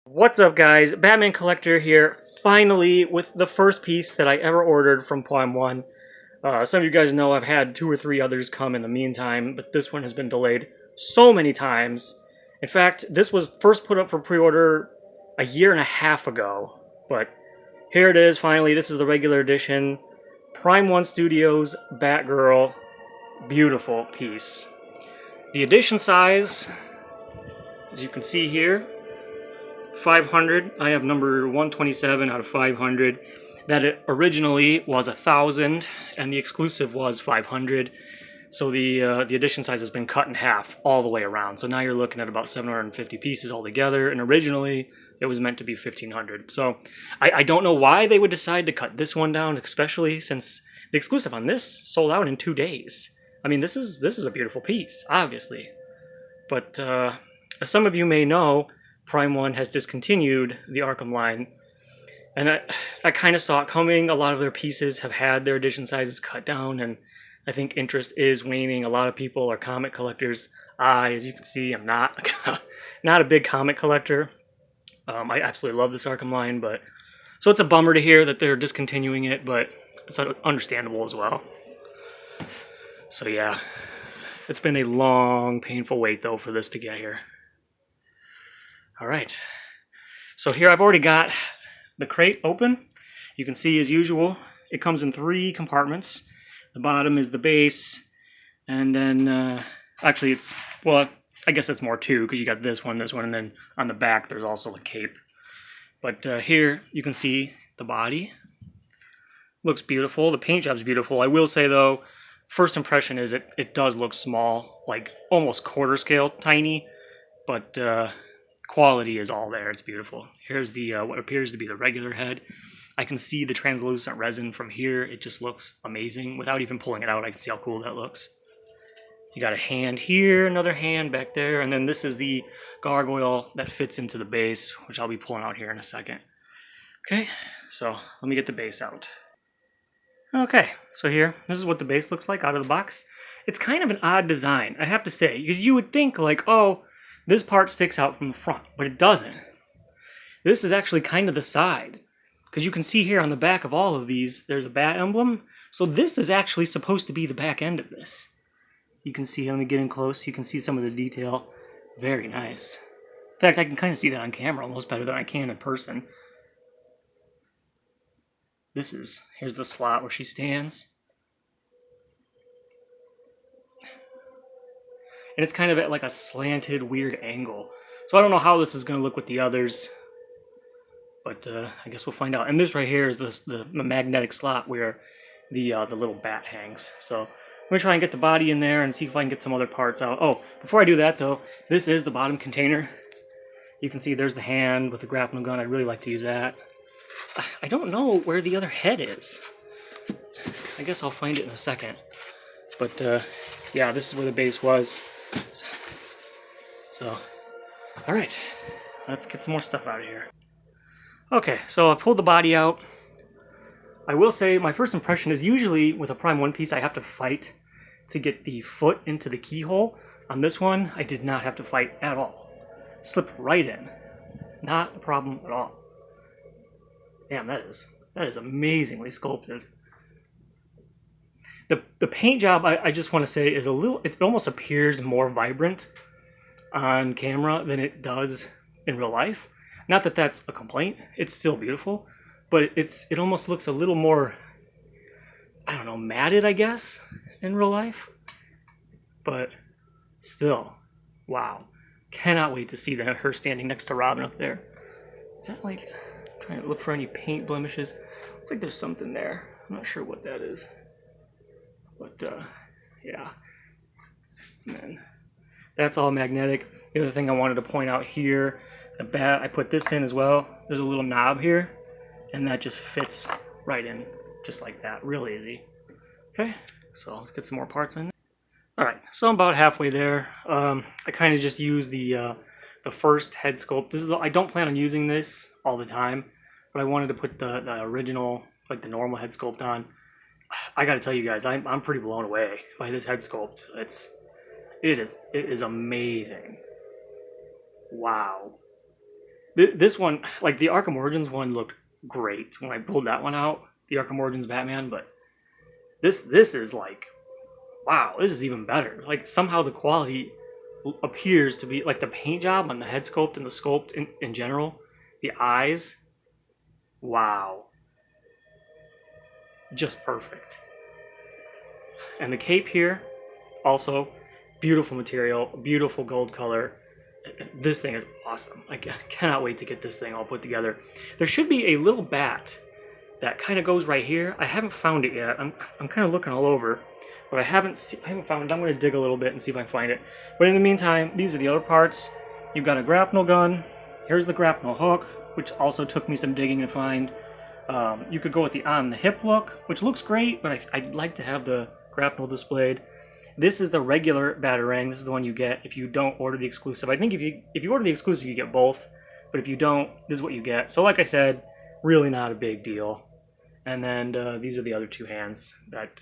What's up, guys? Batman Collector here, finally with the first piece that I ever ordered from Prime 1. Some of you guys know I've had 2 or 3 others come in the meantime, but this one has been delayed so many times. In fact, this was first put up for pre-order a year and a half ago, but here it is finally. This is the regular edition. Prime 1 Studios Batgirl. Beautiful piece. The edition size, as you can see here, 500. I have number 127 out of 500. That it originally was 1,000, and the exclusive was 500. So the edition size has been cut in half all the way around. So now you're looking at about 750 pieces altogether, and originally it was meant to be 1,500. So I don't know why they would decide to cut this one down, especially since the exclusive on this sold out in 2 days. I mean, this is a beautiful piece, obviously. But as some of you may know, Prime 1 has discontinued the Arkham line, and I kind of saw it coming. A lot of their pieces have had their edition sizes cut down, and I think interest is waning. A lot of people are comic collectors. As you can see, I'm not a big comic collector. I absolutely love this Arkham line, but so it's a bummer to hear that they're discontinuing it, but it's understandable as well. So yeah, it's been a long, painful wait though for this to get here. All right, so here I've already got the crate open. You can see, as usual, it comes in 3 compartments. The bottom is the base, and then actually it's, well, I guess it's more 2 because you got this one, and then on the back there's also a cape. But here you can see the body. Looks beautiful. The paint job's beautiful. I will say though, first impression is it does look small, like almost quarter scale tiny, but quality is all there. It's beautiful. Here's the what appears to be the regular head. I can see the translucent resin from here. It just looks amazing. Without even pulling it out, I can see how cool that looks. You got a hand here, another hand back there, and then this is the gargoyle that fits into the base, which I'll be pulling out here in a second. Okay, so let me get the base out. Okay, so here, this is what the base looks like out of the box. It's kind of an odd design, I have to say, because you would think like, oh, this part sticks out from the front, but it doesn't. This is actually kind of the side, because you can see here on the back of all of these, there's a bat emblem. So this is actually supposed to be the back end of this. You can see, let me get in close, you can see some of the detail. Very nice. In fact, I can kind of see that on camera almost better than I can in person. Here's the slot where she stands. And it's kind of at like a slanted, weird angle. So I don't know how this is going to look with the others, but I guess we'll find out. And this right here is the magnetic slot where the little bat hangs. So I'm going to try and get the body in there and see if I can get some other parts out. Oh, before I do that though, this is the bottom container. You can see there's the hand with the grappling gun. I'd really like to use that. I don't know where the other head is. I guess I'll find it in a second. But yeah, this is where the base was. So, alright, let's get some more stuff out of here. Okay, so I pulled the body out. I will say my first impression is usually with a Prime 1 piece I have to fight to get the foot into the keyhole. On this one, I did not have to fight at all. Slipped right in. Not a problem at all. Damn, that is amazingly sculpted. The paint job, I just want to say, is it almost appears more vibrant on camera than it does in real life. Not that that's a complaint, it's still beautiful, but it almost looks a little more, I don't know, matted, I guess, in real life. But still, wow. Cannot wait to see her standing next to Robin up there. Is that like, I'm trying to look for any paint blemishes. Looks like there's something there. I'm not sure what that is. But yeah. And then that's all magnetic. The other thing I wanted to point out here, the bat, I put this in as well. There's a little knob here, and that just fits right in, just like that, real easy. Okay, so let's get some more parts in. All right, so I'm about halfway there. I kind of just use the first head sculpt. I don't plan on using this all the time, but I wanted to put the original, like the normal head sculpt on. I got to tell you guys, I'm pretty blown away by this head sculpt. It is amazing. Wow. This one, like the Arkham Origins one, looked great when I pulled that one out, the Arkham Origins Batman. But this is like, wow, this is even better. Like somehow the quality appears to be like the paint job on the head sculpt and the sculpt in general, the eyes, wow, just perfect. And the cape here, also beautiful material, beautiful gold color. This thing is awesome. I cannot wait to get this thing all put together. There should be a little bat that kind of goes right here. I haven't found it yet. I'm kind of looking all over, but I haven't found it. I'm going to dig a little bit and see if I can find it. But in the meantime, these are the other parts. You've got a grapnel gun. Here's the grapnel hook, which also took me some digging to find. You could go with the on the hip look, which looks great, but I'd like to have the grapnel displayed. This is the regular Batarang. This is the one you get if you don't order the exclusive. I think if you order the exclusive, you get both, but if you don't, this is what you get. So like I said, really not a big deal. And then these are the other two hands that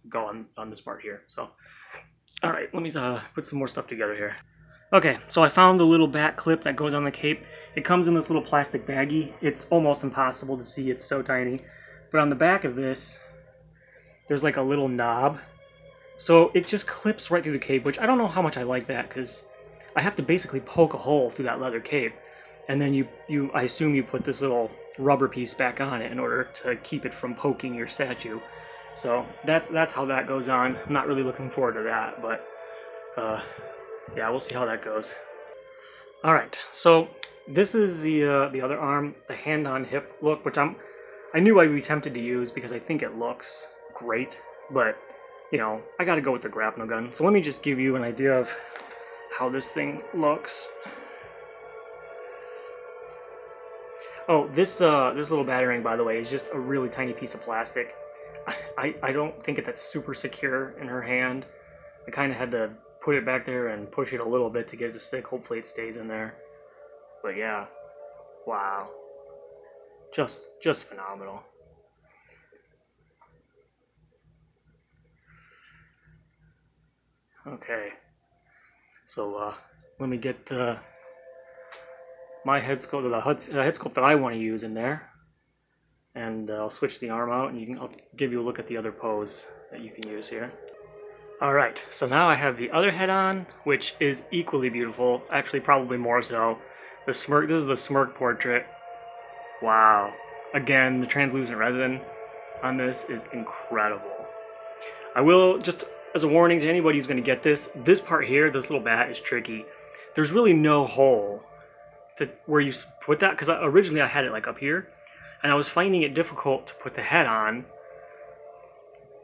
go on this part here. So, all right, let me put some more stuff together here. Okay, so I found the little bat clip that goes on the cape. It comes in this little plastic baggie. It's almost impossible to see, it's so tiny. But on the back of this, there's like a little knob. So it just clips right through the cape, which I don't know how much I like that, because I have to basically poke a hole through that leather cape. And then I assume you put this little rubber piece back on it in order to keep it from poking your statue. So that's how that goes on. I'm not really looking forward to that, but yeah, we'll see how that goes. All right, so this is the other arm, the hand on hip look, which I knew I'd be tempted to use because I think it looks great, but you know, I got to go with the grapnel gun. So let me just give you an idea of how this thing looks. Oh, this little Batarang, by the way, is just a really tiny piece of plastic. I don't think that's super secure in her hand. I kind of had to put it back there and push it a little bit to get it to stick. Hopefully it stays in there. But yeah, wow, just phenomenal. Okay, so let me get my head sculpt, the head sculpt that I want to use in there, and I'll switch the arm out, and I'll give you a look at the other pose that you can use here. Alright, so now I have the other head on, which is equally beautiful, actually probably more so. The smirk, this is the smirk portrait. Wow. Again, the translucent resin on this is incredible. I will, just as a warning to anybody who's going to get this part here, this little bat is tricky. There's really no hole to where you put that, because originally I had it like up here, and I was finding it difficult to put the head on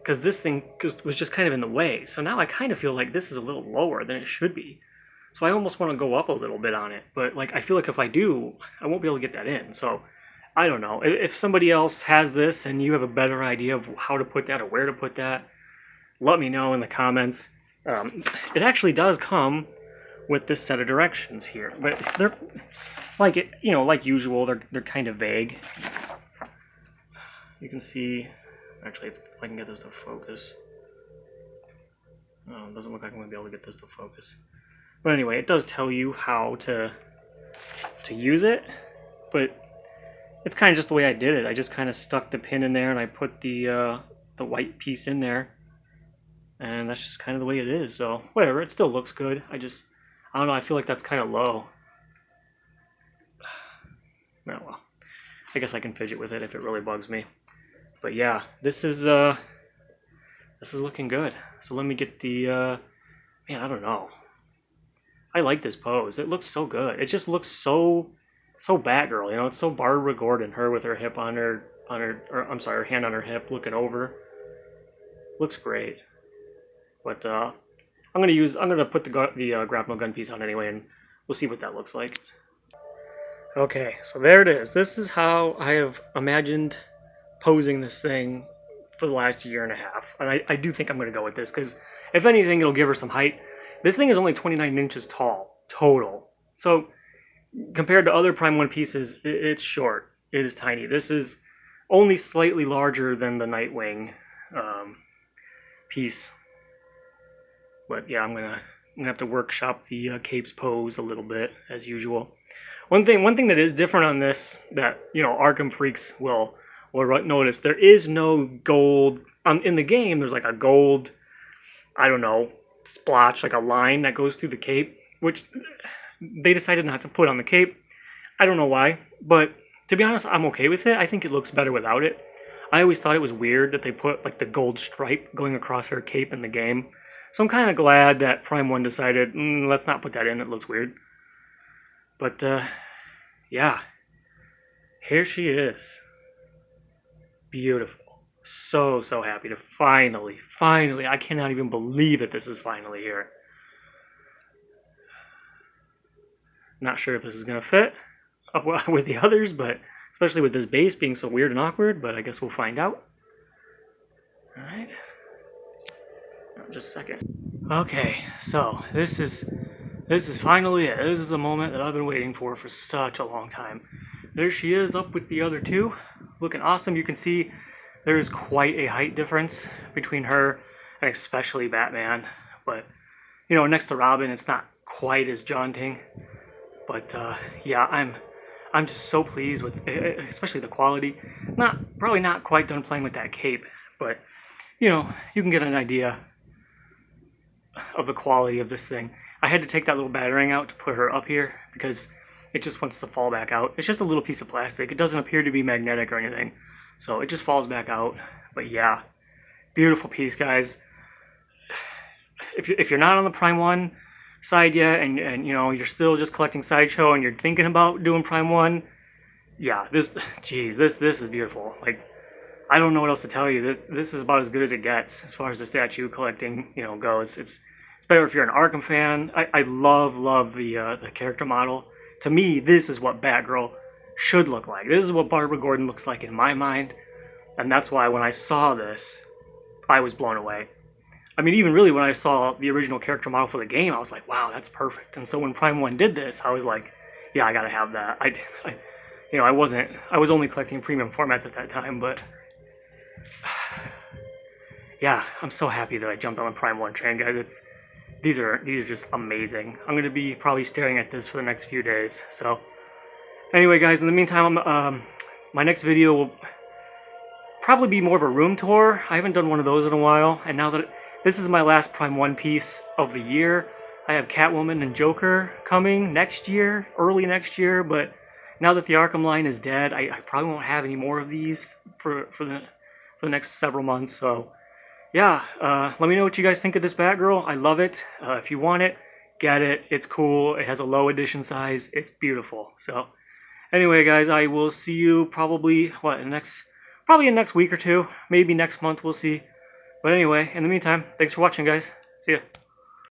because this thing was just kind of in the way. So now I kind of feel like this is a little lower than it should be. So I almost want to go up a little bit on it, but like I feel like if I do, I won't be able to get that in. So I don't know. If somebody else has this and you have a better idea of how to put that or where to put that, let me know in the comments. It actually does come with this set of directions here, but they're like it, you know, like usual. They're kind of vague. You can see. Actually, if I can get this to focus. Oh, it doesn't look like I'm going to be able to get this to focus. But anyway, it does tell you how to use it, but it's kind of just the way I did it. I just kind of stuck the pin in there and I put the white piece in there, and that's just kind of the way it is. So whatever, it still looks good. I don't know, I feel like that's kind of low. Oh well, I guess I can fidget with it if it really bugs me. But yeah, this is looking good. So let me get the man, I don't know. I like this pose. It looks so good. It just looks so Batgirl, you know. It's so Barbara Gordon, her with her hip on her her hand on her hip, looking over. Looks great. But I'm gonna put the grapnel gun piece on anyway, and we'll see what that looks like. Okay, so there it is. This is how I have imagined posing this thing for the last year and a half. And I do think I'm going to go with this, because if anything, it'll give her some height. This thing is only 29 inches tall, total. So compared to other Prime 1 pieces, it's short. It is tiny. This is only slightly larger than the Nightwing piece. But yeah, I'm gonna have to workshop the cape's pose a little bit, as usual. One thing that is different on this that Arkham freaks will notice, there is no gold in the game. There's like a gold, I don't know, splotch, like a line that goes through the cape, which they decided not to put on the cape. I don't know why, but to be honest, I'm okay with it. I think it looks better without it. I always thought it was weird that they put like the gold stripe going across her cape in the game. So I'm kind of glad that Prime 1 decided, let's not put that in, it looks weird. But, yeah. Here she is. Beautiful. So happy to finally, I cannot even believe that this is finally here. Not sure if this is going to fit up with the others, but especially with this base being so weird and awkward, but I guess we'll find out. Alright. Just a second. Okay, so this is finally it. This is the moment that I've been waiting for such a long time. There she is up with the other two, looking awesome. You can see there is quite a height difference between her and especially Batman. But, next to Robin, it's not quite as jaunting. But, yeah, I'm just so pleased with, especially the quality. Probably not quite done playing with that cape, but, you can get an idea of the quality of this thing. I had to take that little battering out to put her up here because it just wants to fall back out. It's just a little piece of plastic. It doesn't appear to be magnetic or anything, so it just falls back out. But yeah, beautiful piece, guys. If you're not on the Prime 1 side yet, and you're still just collecting Sideshow and you're thinking about doing Prime 1, yeah, this is beautiful. Like, I don't know what else to tell you. This is about as good as it gets as far as the statue collecting, goes. It's better if you're an Arkham fan. I love the character model. To me, this is what Batgirl should look like. This is what Barbara Gordon looks like in my mind, and that's why when I saw this, I was blown away. I mean, even really when I saw the original character model for the game, I was like, wow, that's perfect. And so when Prime 1 did this, I was like, yeah, I gotta have that. I was only collecting premium formats at that time, but yeah, I'm so happy that I jumped on the Prime 1 train, guys. These are just amazing. I'm gonna be probably staring at this for the next few days. So anyway, guys, in the meantime, my next video will probably be more of a room tour. I haven't done one of those in a while, and now that this is my last Prime 1 piece of the year, I have Catwoman and Joker coming next year, early next year, but now that the Arkham line is dead, I probably won't have any more of these for the next several months. So yeah, let me know what you guys think of this Batgirl. I love it. If you want it, get it. It's cool. It has a low edition size. It's beautiful. So anyway, guys, I will see you probably in next week or two, maybe next month. We'll see. But anyway, in the meantime, thanks for watching, guys. See ya.